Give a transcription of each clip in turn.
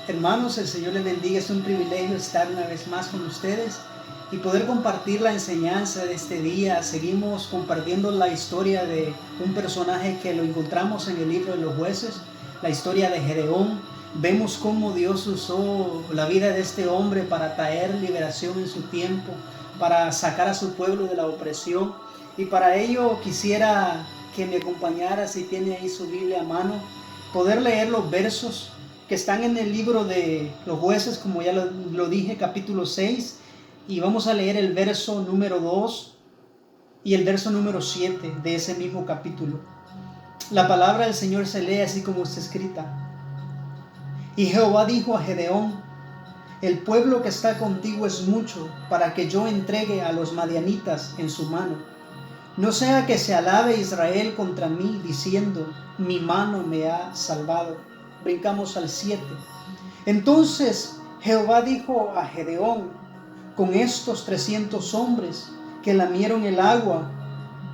Hermanos, el Señor les bendiga. Es un privilegio estar una vez más con ustedes y poder compartir la enseñanza de este día. Seguimos compartiendo la historia de un personaje que lo encontramos en el libro de los jueces, la historia de Gedeón. Vemos cómo Dios usó la vida de este hombre para traer liberación en su tiempo, para sacar a su pueblo de la opresión. Y para ello quisiera que me acompañara, si tiene ahí su Biblia a mano, poder leer los versos que están en el libro de los jueces, como ya lo dije, capítulo 6, y vamos a leer el verso número 2 y el verso número 7 de ese mismo capítulo. La palabra del Señor se lee así como está escrita. Y Jehová dijo a Gedeón: el pueblo que está contigo es mucho para que yo entregue a los madianitas en su mano. No sea que se alabe Israel contra mí diciendo: mi mano me ha salvado. Brincamos al 7. Entonces Jehová dijo a Gedeón: con estos 300 hombres que lamieron el agua,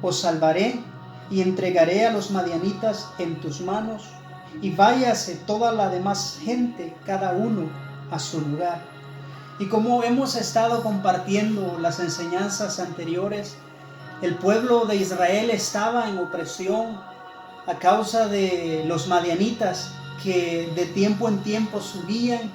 os salvaré y entregaré a los madianitas en tus manos, y váyase toda la demás gente, cada uno a su lugar. Y como hemos estado compartiendo las enseñanzas anteriores, el pueblo de Israel estaba en opresión a causa de los madianitas, que de tiempo en tiempo subían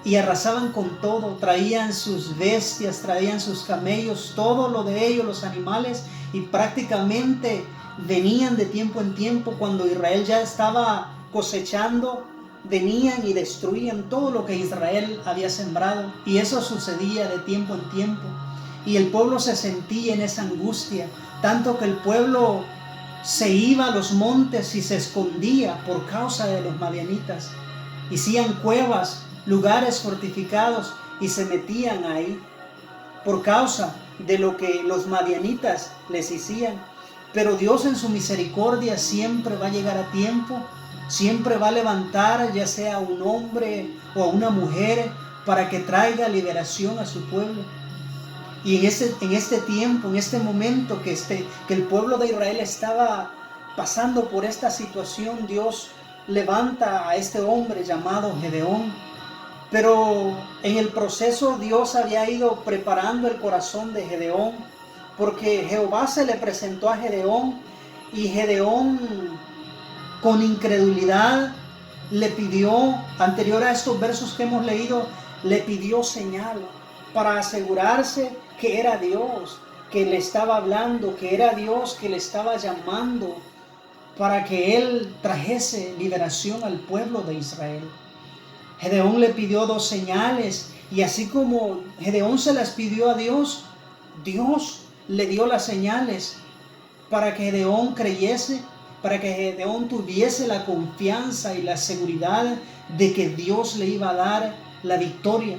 y arrasaban con todo. Traían sus bestias, traían sus camellos, todo lo de ellos, los animales, y prácticamente venían de tiempo en tiempo. Cuando Israel ya estaba cosechando, venían y destruían todo lo que Israel había sembrado, y eso sucedía de tiempo en tiempo. Y el pueblo se sentía en esa angustia, tanto que el pueblo se iba a los montes y se escondía por causa de los madianitas. Hacían cuevas, lugares fortificados, y se metían ahí por causa de lo que los madianitas les hacían. Pero Dios en su misericordia siempre va a llegar a tiempo, siempre va a levantar ya sea a un hombre o a una mujer para que traiga liberación a su pueblo. Y en este tiempo, en este momento que el pueblo de Israel estaba pasando por esta situación, Dios levanta a este hombre llamado Gedeón. Pero en el proceso Dios había ido preparando el corazón de Gedeón, porque Jehová se le presentó a Gedeón, y Gedeón, con incredulidad, le pidió, anterior a estos versos que hemos leído, le pidió señal para asegurarse que era Dios que le estaba hablando, que era Dios que le estaba llamando para que él trajese liberación al pueblo de Israel. Gedeón le pidió 2 señales, y así como Gedeón se las pidió a Dios, Dios le dio las señales para que Gedeón creyese, para que Gedeón tuviese la confianza y la seguridad de que Dios le iba a dar la victoria,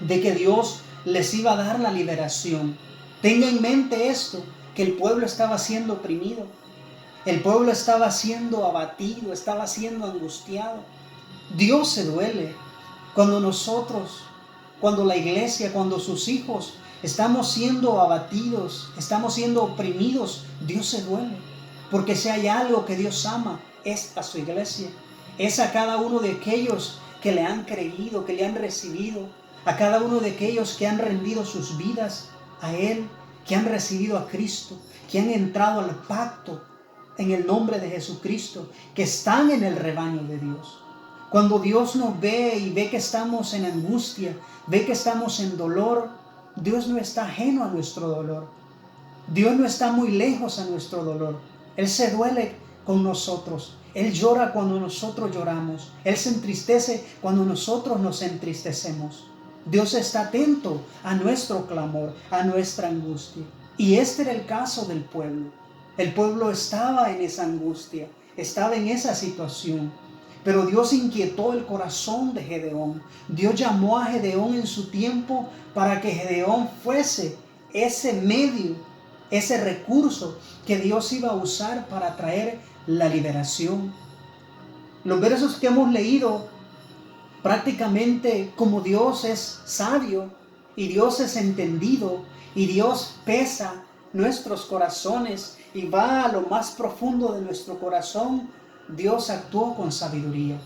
de que Dios les iba a dar la liberación. Tenga en mente esto, que el pueblo estaba siendo oprimido, el pueblo estaba siendo abatido, estaba siendo angustiado. Dios se duele cuando nosotros, cuando la iglesia, cuando sus hijos estamos siendo abatidos, estamos siendo oprimidos. Dios se duele, porque si hay algo que Dios ama, es a su iglesia, es a cada uno de aquellos que le han creído, que le han recibido, a cada uno de aquellos que han rendido sus vidas a Él, que han recibido a Cristo, que han entrado al pacto en el nombre de Jesucristo, que están en el rebaño de Dios. Cuando Dios nos ve y ve que estamos en angustia, ve que estamos en dolor, Dios no está ajeno a nuestro dolor. Dios no está muy lejos a nuestro dolor. Él se duele con nosotros. Él llora cuando nosotros lloramos. Él se entristece cuando nosotros nos entristecemos. Dios está atento a nuestro clamor, a nuestra angustia. Y este era el caso del pueblo. El pueblo estaba en esa angustia, estaba en esa situación. Pero Dios inquietó el corazón de Gedeón. Dios llamó a Gedeón en su tiempo para que Gedeón fuese ese medio, ese recurso que Dios iba a usar para traer la liberación. Los versos que hemos leído, prácticamente como Dios es sabio y Dios es entendido y Dios pesa nuestros corazones y va a lo más profundo de nuestro corazón, Dios actuó con sabiduría.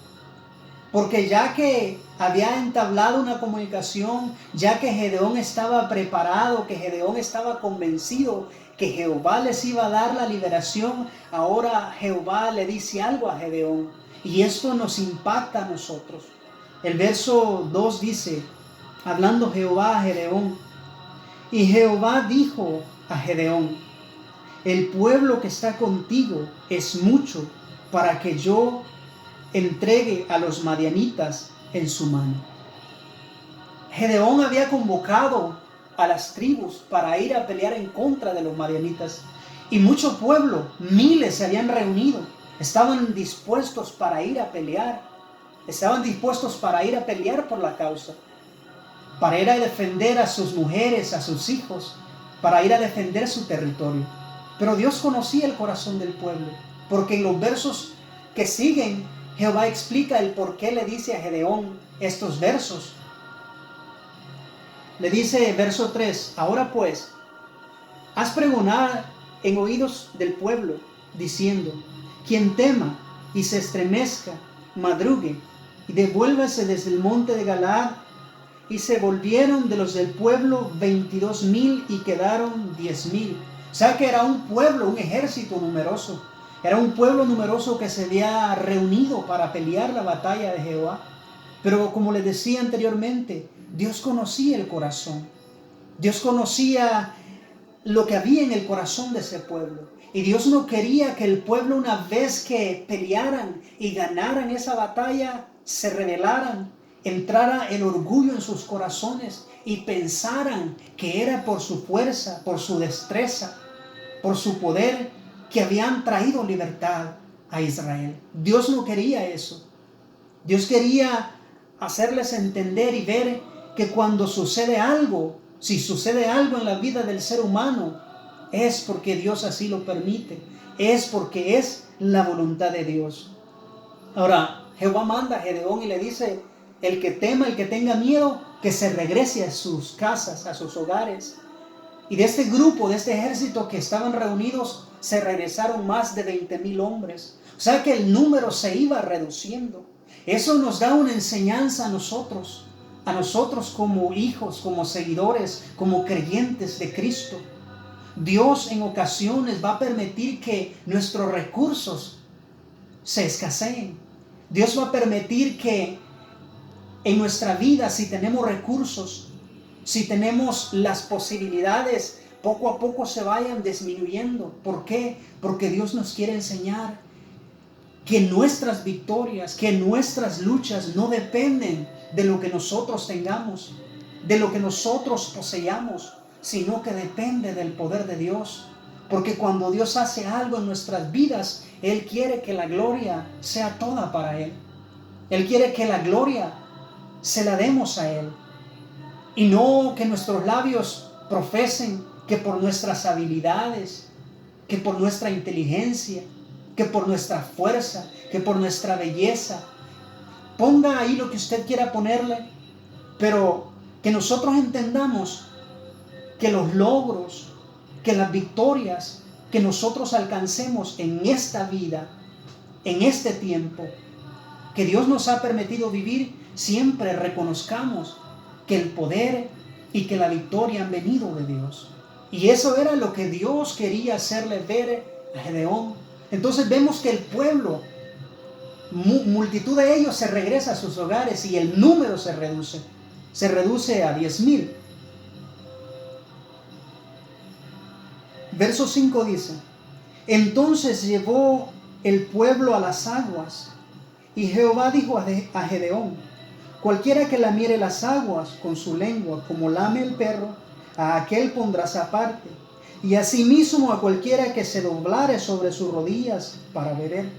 Porque ya que había entablado una comunicación, ya que Gedeón estaba preparado, que Gedeón estaba convencido que Jehová les iba a dar la liberación, ahora Jehová le dice algo a Gedeón. Y esto nos impacta a nosotros. El verso 2 dice, hablando Jehová a Gedeón, y Jehová dijo a Gedeón, el pueblo que está contigo es mucho para que yo entregue a los madianitas en su mano. Gedeón había convocado a las tribus para ir a pelear en contra de los madianitas, y mucho pueblo, miles, se habían reunido, estaban dispuestos para ir a pelear, estaban dispuestos para ir a pelear por la causa, para ir a defender a sus mujeres, a sus hijos, para ir a defender su territorio. Pero Dios conocía el corazón del pueblo, porque en los versos que siguen, Jehová explica el por qué le dice a Gedeón estos versos. Le dice, verso 3, ahora pues, haz pregonar en oídos del pueblo, diciendo, quien tema y se estremezca, madrugue, y devuélvase desde el monte de Galaad. Y se volvieron de los del pueblo 22,000 y quedaron 10,000. O sea que era un pueblo, un ejército numeroso. Era un pueblo numeroso que se había reunido para pelear la batalla de Jehová. Pero como les decía anteriormente, Dios conocía el corazón. Dios conocía lo que había en el corazón de ese pueblo. Y Dios no quería que el pueblo, una vez que pelearan y ganaran esa batalla, se rebelaran, entrara el orgullo en sus corazones y pensaran que era por su fuerza, por su destreza, por su poder que habían traído libertad a Israel. Dios no quería eso. Dios quería hacerles entender y ver que cuando sucede algo, si sucede algo en la vida del ser humano, es porque Dios así lo permite, es porque es la voluntad de Dios. Ahora, Jehová manda a Gedeón y le dice, el que tema, el que tenga miedo, que se regrese a sus casas, a sus hogares. Y de este grupo, de este ejército que estaban reunidos, se regresaron más de 20,000 hombres. O sea que el número se iba reduciendo. Eso nos da una enseñanza a nosotros como hijos, como seguidores, como creyentes de Cristo. Dios en ocasiones va a permitir que nuestros recursos se escaseen. Dios va a permitir que en nuestra vida, si tenemos recursos, si tenemos las posibilidades, poco a poco se vayan disminuyendo. ¿Por qué? Porque Dios nos quiere enseñar que nuestras victorias, que nuestras luchas no dependen de lo que nosotros tengamos, de lo que nosotros poseamos, sino que depende del poder de Dios. Porque cuando Dios hace algo en nuestras vidas, Él quiere que la gloria sea toda para Él. Él quiere que la gloria se la demos a Él. Y no que nuestros labios profesen que por nuestras habilidades, que por nuestra inteligencia, que por nuestra fuerza, que por nuestra belleza. Ponga ahí lo que usted quiera ponerle, pero que nosotros entendamos que los logros, que las victorias que nosotros alcancemos en esta vida, en este tiempo que Dios nos ha permitido vivir, siempre reconozcamos que el poder y que la victoria han venido de Dios. Y eso era lo que Dios quería hacerle ver a Gedeón. Entonces vemos que el pueblo, multitud de ellos, se regresa a sus hogares y el número se reduce a 10,000. Verso 5 dice, entonces llevó el pueblo a las aguas, y Jehová dijo a Gedeón, cualquiera que lamiere las aguas con su lengua, como lame el perro, a aquel pondrás aparte, y asimismo a cualquiera que se doblare sobre sus rodillas para beber.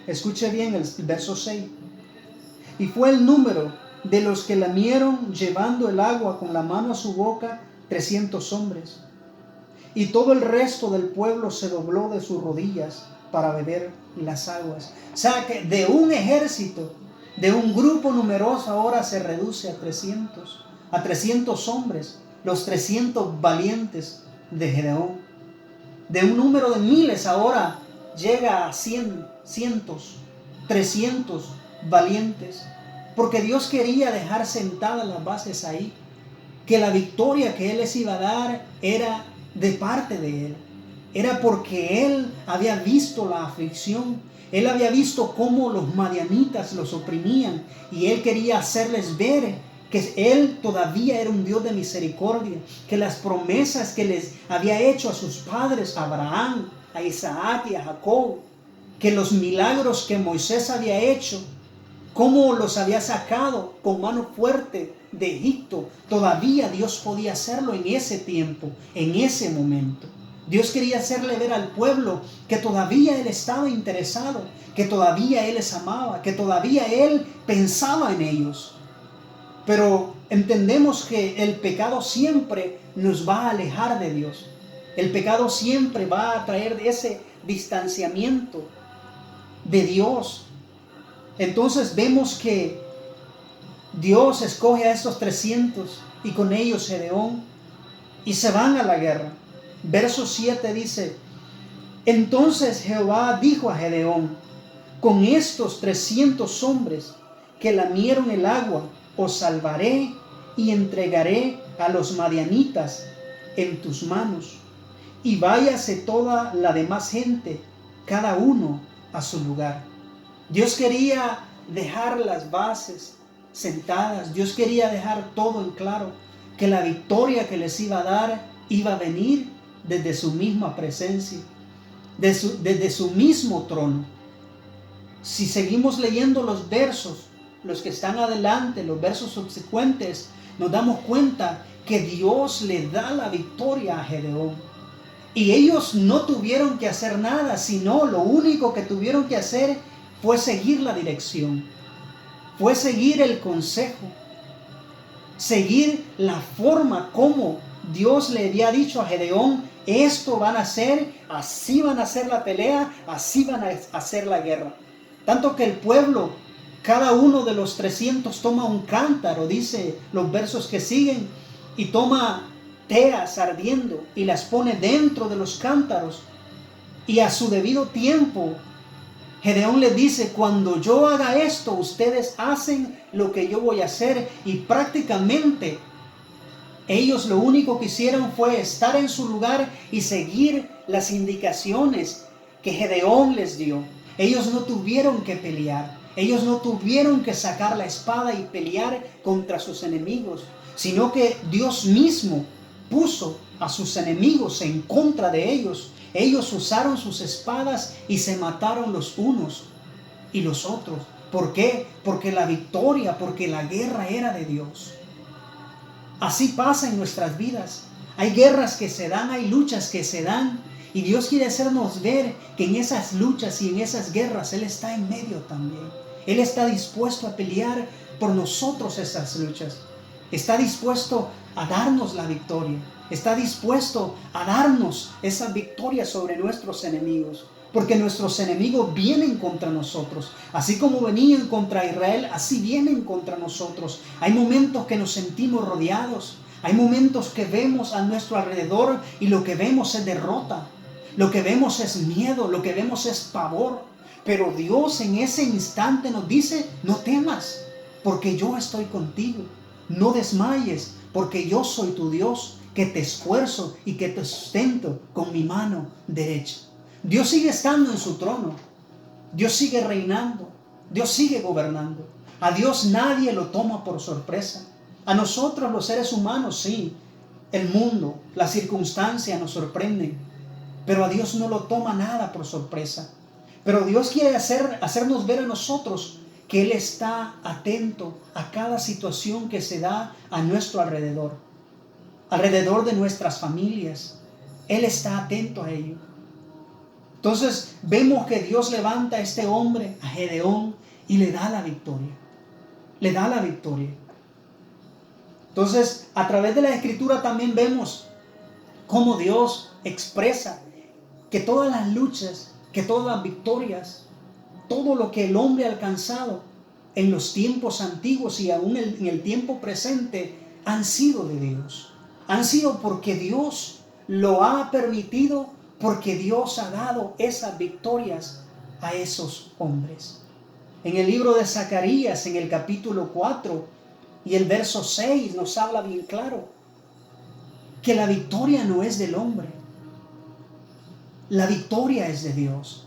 Escuche bien el verso 6. Y fue el número de los que lamieron llevando el agua con la mano a su boca 300 hombres. Y todo el resto del pueblo se dobló de sus rodillas para beber las aguas. O sea que de un ejército, de un grupo numeroso, ahora se reduce a 300 hombres, los 300 valientes de Gedeón. De un número de miles ahora llega a cientos, 300 valientes, porque Dios quería dejar sentadas las bases ahí, que la victoria que Él les iba a dar era de parte de Él. Era porque Él había visto la aflicción, Él había visto cómo los madianitas los oprimían, y Él quería hacerles ver que Él todavía era un Dios de misericordia, que las promesas que les había hecho a sus padres, a Abraham, a Isaac y a Jacob, que los milagros que Moisés había hecho, cómo los había sacado con mano fuerte de Egipto, todavía Dios podía hacerlo en ese tiempo, en ese momento. Dios quería hacerle ver al pueblo que todavía Él estaba interesado, que todavía Él les amaba, que todavía Él pensaba en ellos. Pero entendemos que el pecado siempre nos va a alejar de Dios. El pecado siempre va a traer ese distanciamiento de Dios. Entonces vemos que Dios escoge a estos 300 y con ellos Gedeón y se van a la guerra. Verso 7 dice: entonces Jehová dijo a Gedeón: con estos 300 hombres que lamieron el agua, os salvaré y entregaré a los madianitas en tus manos. Y váyase toda la demás gente, cada uno a su lugar. Dios quería dejar las bases sentadas. Dios quería dejar todo en claro, que la victoria que les iba a dar iba a venir desde su misma presencia, desde su mismo trono. Si seguimos leyendo los versos, los que están adelante, los versos subsecuentes, nos damos cuenta que Dios le da la victoria a Gedeón. Y ellos no tuvieron que hacer nada, sino lo único que tuvieron que hacer fue seguir la dirección, fue seguir el consejo, seguir la forma como Dios le había dicho a Gedeón: esto van a hacer, así van a hacer la pelea, así van a hacer la guerra. Tanto que el pueblo, cada uno de los 300 toma un cántaro, dice los versos que siguen, y toma teas ardiendo y las pone dentro de los cántaros, y a su debido tiempo Gedeón les dice: cuando yo haga esto, ustedes hacen lo que yo voy a hacer. Y prácticamente ellos lo único que hicieron fue estar en su lugar y seguir las indicaciones que Gedeón les dio. Ellos no tuvieron que pelear, ellos no tuvieron que sacar la espada y pelear contra sus enemigos, sino que Dios mismo puso a sus enemigos en contra de ellos. Ellos usaron sus espadas y se mataron los unos y los otros. ¿Por qué? Porque la victoria, porque la guerra era de Dios. Así pasa en nuestras vidas. Hay guerras que se dan, hay luchas que se dan, y Dios quiere hacernos ver que en esas luchas y en esas guerras Él está en medio también. Él está dispuesto a pelear por nosotros esas luchas. Está dispuesto a darnos la victoria. Está dispuesto a darnos esa victoria sobre nuestros enemigos. Porque nuestros enemigos vienen contra nosotros. Así como venían contra Israel, así vienen contra nosotros. Hay momentos que nos sentimos rodeados. Hay momentos que vemos a nuestro alrededor y lo que vemos es derrota. Lo que vemos es miedo, lo que vemos es pavor. Pero Dios en ese instante nos dice: no temas, porque yo estoy contigo. No desmayes, porque yo soy tu Dios, que te esfuerzo y que te sustento con mi mano derecha. Dios sigue estando en su trono. Dios sigue reinando. Dios sigue gobernando. A Dios nadie lo toma por sorpresa. A nosotros los seres humanos sí. El mundo, las circunstancias nos sorprenden. Pero a Dios no lo toma nada por sorpresa. Pero Dios quiere hacernos ver a nosotros que Él está atento a cada situación que se da a nuestro alrededor. Alrededor de nuestras familias. Él está atento a ello. Entonces vemos que Dios levanta a este hombre, a Gedeón, y le da la victoria. Le da la victoria. Entonces, a través de la Escritura también vemos cómo Dios expresa que todas las luchas, que todas las victorias, todo lo que el hombre ha alcanzado en los tiempos antiguos y aún en el tiempo presente, han sido de Dios. Han sido porque Dios lo ha permitido, porque Dios ha dado esas victorias a esos hombres. En el libro de Zacarías, en el capítulo 4 y el verso 6, nos habla bien claro que la victoria no es del hombre. La victoria es de Dios.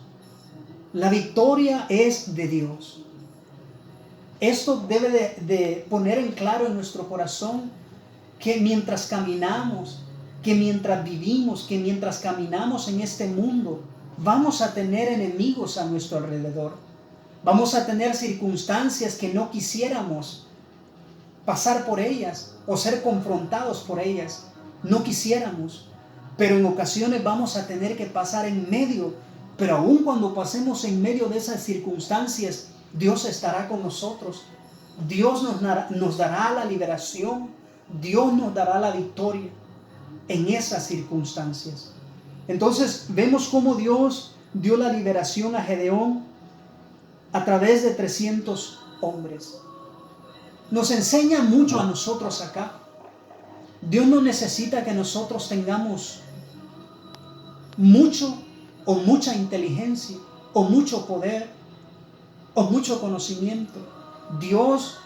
La victoria es de Dios. Esto debe de poner en claro en nuestro corazón que mientras caminamos, que mientras vivimos, que mientras caminamos en este mundo, vamos a tener enemigos a nuestro alrededor. Vamos a tener circunstancias que no quisiéramos pasar por ellas o ser confrontados por ellas. No quisiéramos, pero en ocasiones vamos a tener que pasar en medio. Pero aun cuando pasemos en medio de esas circunstancias, Dios estará con nosotros. Dios nos dará la liberación. Dios nos dará la victoria en esas circunstancias. Entonces vemos cómo Dios dio la liberación a Gedeón a través de 300 hombres. Nos enseña mucho a nosotros acá. Dios no necesita que nosotros tengamos mucho o mucha inteligencia o mucho poder o mucho conocimiento. Dios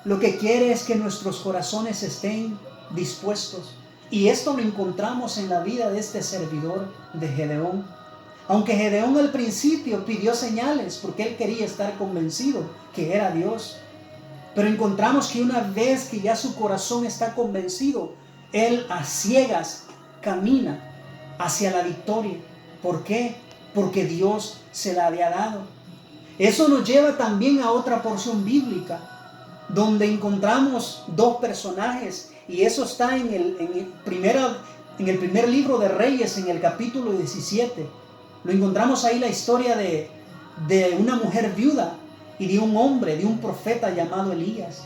lo que quiere es que nuestros corazones estén dispuestos. Y esto lo encontramos en la vida de este servidor de Gedeón. Aunque Gedeón al principio pidió señales porque él quería estar convencido que era Dios. Pero encontramos que una vez que ya su corazón está convencido, él a ciegas camina hacia la victoria. ¿Por qué? Porque Dios se la había dado. Eso nos lleva también a otra porción bíblica, donde encontramos dos personajes, y eso está en el primer libro de Reyes, en el capítulo 17. Lo encontramos ahí la historia de una mujer viuda y de un hombre, de un profeta llamado Elías.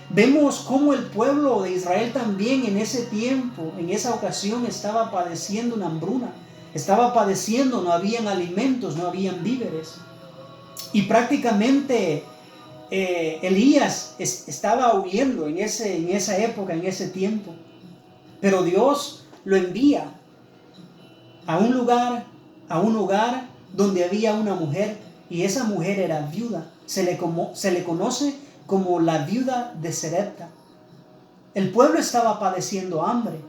Vemos cómo el pueblo de Israel también en ese tiempo, en esa ocasión, estaba padeciendo una hambruna. Estaba padeciendo, no habían alimentos, no habían víveres. Y prácticamente Elías estaba huyendo en esa época, en ese tiempo. Pero Dios lo envía a un lugar donde había una mujer, y esa mujer era viuda. Se le conoce como la viuda de Sarepta. El pueblo estaba padeciendo hambre,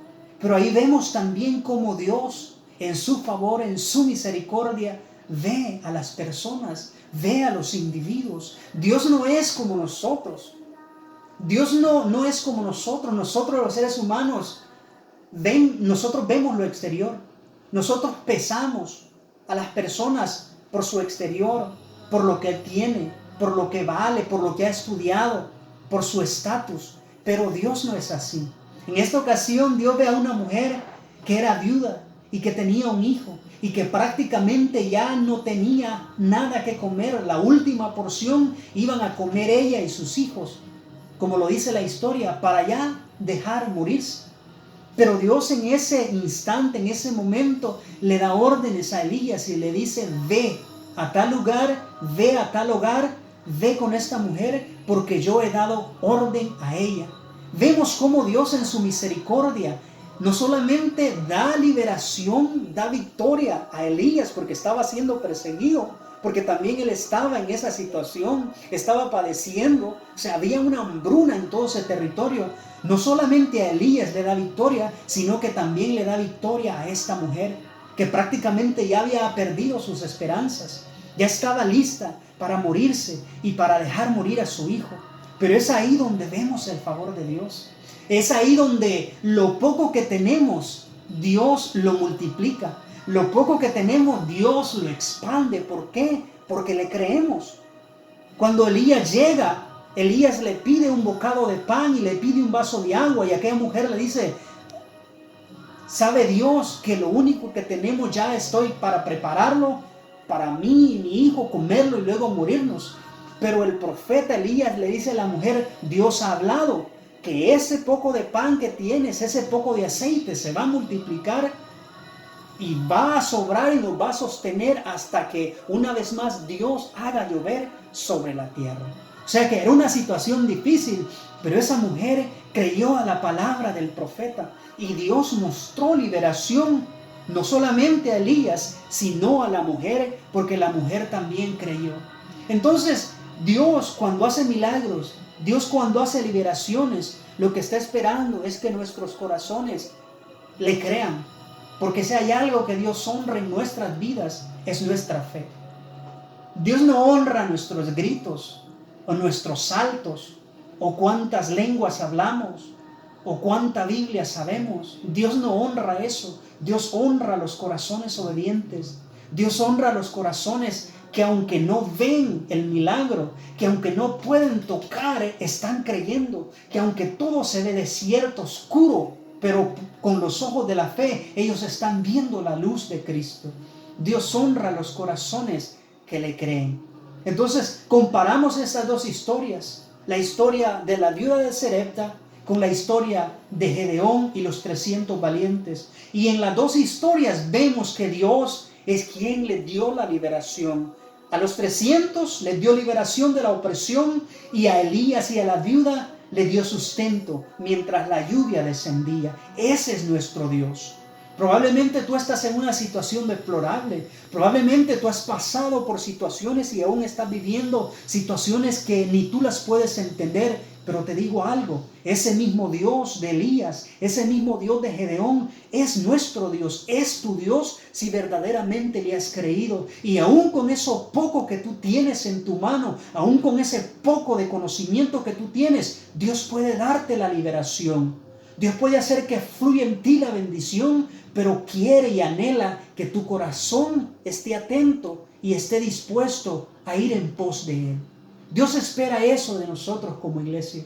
pero ahí vemos también cómo Dios, en su favor, en su misericordia, ve a las personas, ve a los individuos. Dios no es como nosotros. Dios no es como nosotros. Nosotros los seres humanos, nosotros vemos lo exterior. Nosotros pesamos a las personas por su exterior, por lo que tiene, por lo que vale, por lo que ha estudiado, por su estatus. Pero Dios no es así. En esta ocasión Dios ve a una mujer que era viuda y que tenía un hijo y que prácticamente ya no tenía nada que comer. La última porción iban a comer ella y sus hijos, como lo dice la historia, para ya dejar morirse. Pero Dios en ese instante, en ese momento, le da órdenes a Elías y le dice: ve a tal lugar, ve a tal hogar, ve con esta mujer, porque yo he dado orden a ella. Vemos cómo Dios en su misericordia no solamente da liberación, da victoria a Elías porque estaba siendo perseguido, porque también él estaba en esa situación, estaba padeciendo, o sea, había una hambruna en todo ese territorio. No solamente a Elías le da victoria, sino que también le da victoria a esta mujer, que prácticamente ya había perdido sus esperanzas, ya estaba lista para morirse y para dejar morir a su hijo. Pero es ahí donde vemos el favor de Dios. Es ahí donde lo poco que tenemos, Dios lo multiplica. Lo poco que tenemos, Dios lo expande. ¿Por qué? Porque le creemos. Cuando Elías llega, Elías le pide un bocado de pan y le pide un vaso de agua, y aquella mujer le dice: ¿sabe Dios que lo único que tenemos ya estoy para prepararlo para mí y mi hijo, comerlo y luego morirnos? Pero el profeta Elías le dice a la mujer: Dios ha hablado que ese poco de pan que tienes, ese poco de aceite se va a multiplicar y va a sobrar y nos va a sostener hasta que una vez más Dios haga llover sobre la tierra. O sea que era una situación difícil, pero esa mujer creyó a la palabra del profeta y Dios mostró liberación no solamente a Elías, sino a la mujer, porque la mujer también creyó. Entonces, Dios cuando hace milagros, Dios cuando hace liberaciones, lo que está esperando es que nuestros corazones le crean. Porque si hay algo que Dios honra en nuestras vidas, es nuestra fe. Dios no honra nuestros gritos, o nuestros saltos, o cuántas lenguas hablamos, o cuánta Biblia sabemos. Dios no honra eso. Dios honra los corazones obedientes. Dios honra los corazones que aunque no ven el milagro, que aunque no pueden tocar, están creyendo, que aunque todo se ve desierto, oscuro, pero con los ojos de la fe, ellos están viendo la luz de Cristo. Dios honra los corazones que le creen. Entonces, comparamos estas dos historias, la historia de la viuda de Sarepta con la historia de Gedeón y los 300 valientes. Y en las dos historias vemos que Dios es quien le dio la liberación. A los 300 les dio liberación de la opresión, y a Elías y a la viuda le dio sustento mientras la lluvia descendía. Ese es nuestro Dios. Probablemente tú estás en una situación deplorable. Probablemente tú has pasado por situaciones y aún estás viviendo situaciones que ni tú las puedes entender. Pero te digo algo, ese mismo Dios de Elías, ese mismo Dios de Gedeón, es nuestro Dios, es tu Dios si verdaderamente le has creído. Y aún con eso poco que tú tienes en tu mano, aún con ese poco de conocimiento que tú tienes, Dios puede darte la liberación. Dios puede hacer que fluya en ti la bendición, pero quiere y anhela que tu corazón esté atento y esté dispuesto a ir en pos de Él. Dios espera eso de nosotros como iglesia.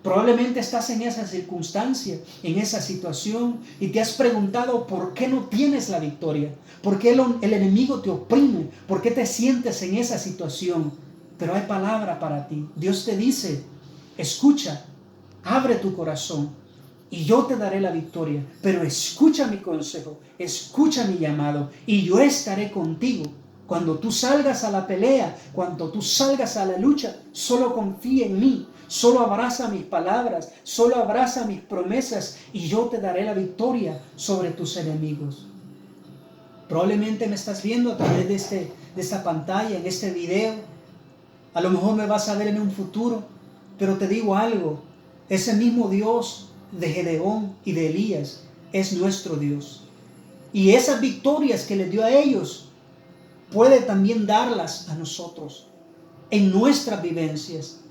Probablemente estás en esa circunstancia, en esa situación, y te has preguntado por qué no tienes la victoria, por qué el enemigo te oprime, por qué te sientes en esa situación. Pero hay palabra para ti. Dios te dice, escucha, abre tu corazón y yo te daré la victoria, pero escucha mi consejo, escucha mi llamado y yo estaré contigo. Cuando tú salgas a la pelea, cuando tú salgas a la lucha, solo confía en mí, solo abraza mis palabras, solo abraza mis promesas y yo te daré la victoria sobre tus enemigos. Probablemente me estás viendo a través de esta pantalla, en este video. A lo mejor me vas a ver en un futuro, pero te digo algo, ese mismo Dios de Gedeón y de Elías es nuestro Dios. Y esas victorias que le dio a ellos, puede también darlas a nosotros en nuestras vivencias.